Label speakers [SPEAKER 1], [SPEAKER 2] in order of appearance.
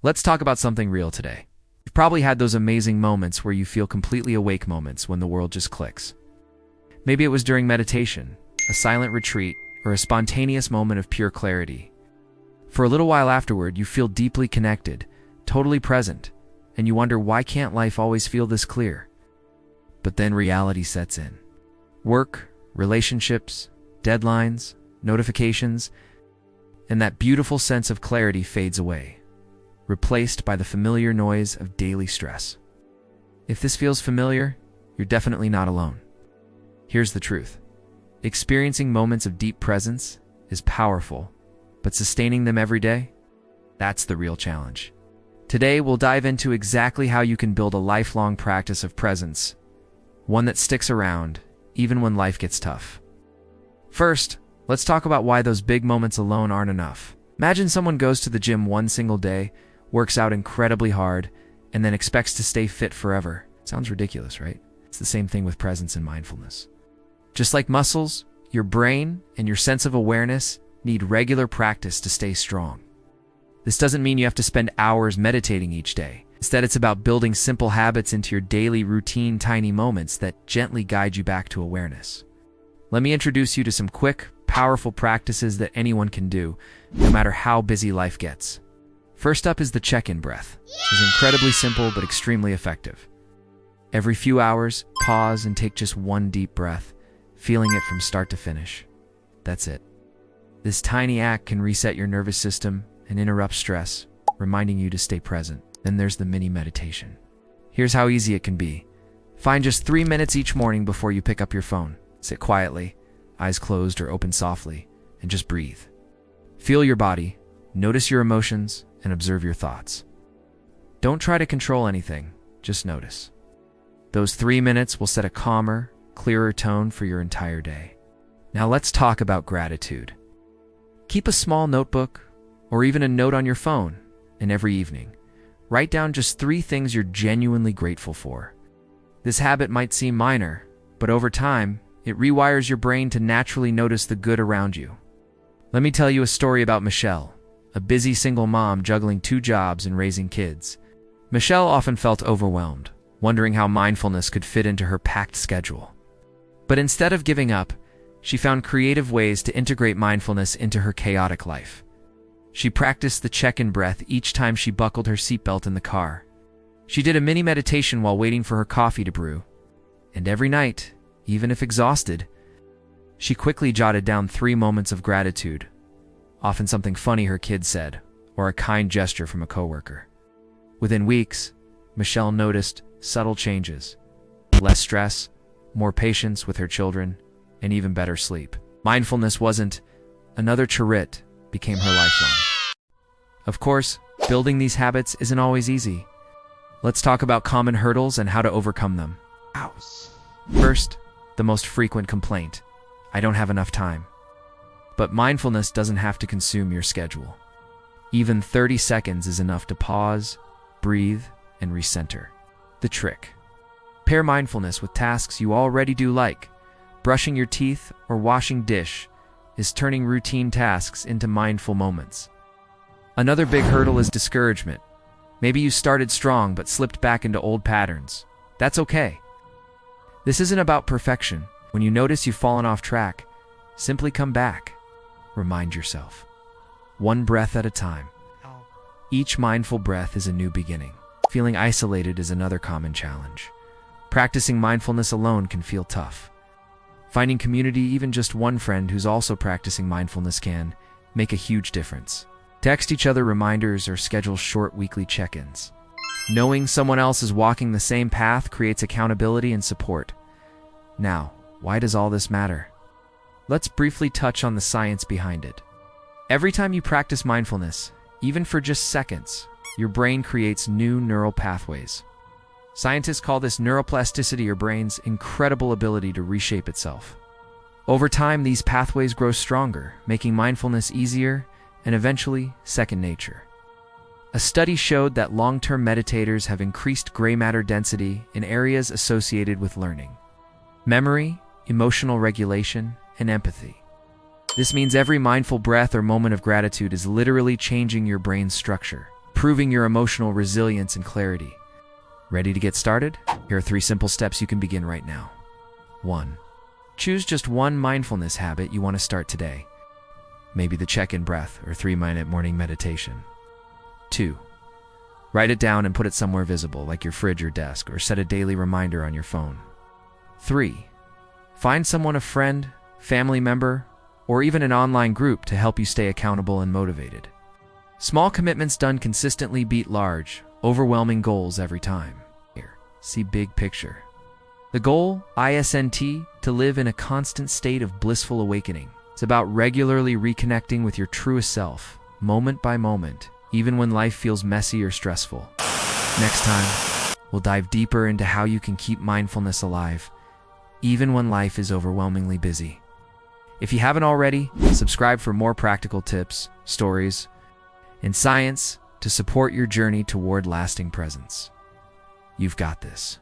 [SPEAKER 1] Let's talk about something real today. You've probably had those amazing moments where you feel completely awake moments when the world just clicks. Maybe it was during meditation, a silent retreat, or a spontaneous moment of pure clarity. For a little while afterward, you feel deeply connected, totally present, and you wonder, why can't life always feel this clear? But then reality sets in. Work, relationships, deadlines, notifications, and that beautiful sense of clarity fades away, replaced by the familiar noise of daily stress. If this feels familiar, you're definitely not alone. Here's the truth. Experiencing moments of deep presence is powerful, but sustaining them every day? That's the real challenge. Today, we'll dive into exactly how you can build a lifelong practice of presence, one that sticks around, even when life gets tough. First, let's talk about why those big moments alone aren't enough. Imagine someone goes to the gym one single day, works out incredibly hard, and then expects to stay fit forever. Sounds ridiculous, right? It's the same thing with presence and mindfulness. Just like muscles, your brain and your sense of awareness need regular practice to stay strong. This doesn't mean you have to spend hours meditating each day. Instead, it's about building simple habits into your daily routine, tiny moments that gently guide you back to awareness. Let me introduce you to some quick, powerful practices that anyone can do, no matter how busy life gets. First up is the check-in breath. This is incredibly simple but extremely effective. Every few hours, pause and take just one deep breath, feeling it from start to finish. That's it. This tiny act can reset your nervous system and interrupt stress, reminding you to stay present. Then there's the mini meditation. Here's how easy it can be. Find just 3 minutes each morning before you pick up your phone. Sit quietly, eyes closed or open softly, and just breathe. Feel your body, notice your emotions, and observe your thoughts. Don't try to control anything, just notice. Those 3 minutes will set a calmer, clearer tone for your entire day. Now let's talk about gratitude. Keep a small notebook or even a note on your phone, and every evening, write down just 3 things you're genuinely grateful for. This habit might seem minor, but over time, it rewires your brain to naturally notice the good around you. Let me tell you a story about Michelle, a busy single mom juggling 2 jobs and raising kids. Michelle often felt overwhelmed, wondering how mindfulness could fit into her packed schedule. But instead of giving up, she found creative ways to integrate mindfulness into her chaotic life. She practiced the check-in breath each time she buckled her seatbelt in the car. She did a mini meditation while waiting for her coffee to brew. And every night, even if exhausted, she quickly jotted down 3 moments of gratitude, often something funny her kid said, or a kind gesture from a coworker. Within weeks, Michelle noticed subtle changes: less stress, more patience with her children, and even better sleep. Mindfulness wasn't another charette, became her lifeline. Of course, building these habits isn't always easy. Let's talk about common hurdles and how to overcome them. First, the most frequent complaint: I don't have enough time. But mindfulness doesn't have to consume your schedule. Even 30 seconds is enough to pause, breathe, and recenter. The trick: pair mindfulness with tasks you already do, like brushing your teeth or washing dish, is turning routine tasks into mindful moments. Another big hurdle is discouragement. Maybe you started strong but slipped back into old patterns. That's okay. This isn't about perfection. When you notice you've fallen off track, simply come back. Remind yourself. One breath at a time. Each mindful breath is a new beginning. Feeling isolated is another common challenge. Practicing mindfulness alone can feel tough. Finding community, even just one friend who's also practicing mindfulness, can make a huge difference. Text each other reminders or schedule short weekly check-ins. Knowing someone else is walking the same path creates accountability and support. Now, why does all this matter? Let's briefly touch on the science behind it. Every time you practice mindfulness, even for just seconds, your brain creates new neural pathways. Scientists call this neuroplasticity, your brain's incredible ability to reshape itself. Over time, these pathways grow stronger, making mindfulness easier and eventually second nature. A study showed that long-term meditators have increased gray matter density in areas associated with learning, memory, emotional regulation, and empathy. This means every mindful breath or moment of gratitude is literally changing your brain's structure. improving your emotional resilience and clarity. Ready to get started? Here are 3 simple steps you can begin right now. 1. Choose just one mindfulness habit you want to start today. Maybe the check-in breath or 3-minute morning meditation. 2. Write it down and put it somewhere visible, like your fridge or desk, or set a daily reminder on your phone. 3. Find someone, a friend, family member, or even an online group to help you stay accountable and motivated. Small commitments done consistently beat large, overwhelming goals every time. Here, see big picture. The goal, ISNT, to live in a constant state of blissful awakening. It's about regularly reconnecting with your truest self, moment by moment, even when life feels messy or stressful. Next time, we'll dive deeper into how you can keep mindfulness alive, even when life is overwhelmingly busy. If you haven't already, subscribe for more practical tips, stories, and science to support your journey toward lasting presence. You've got this.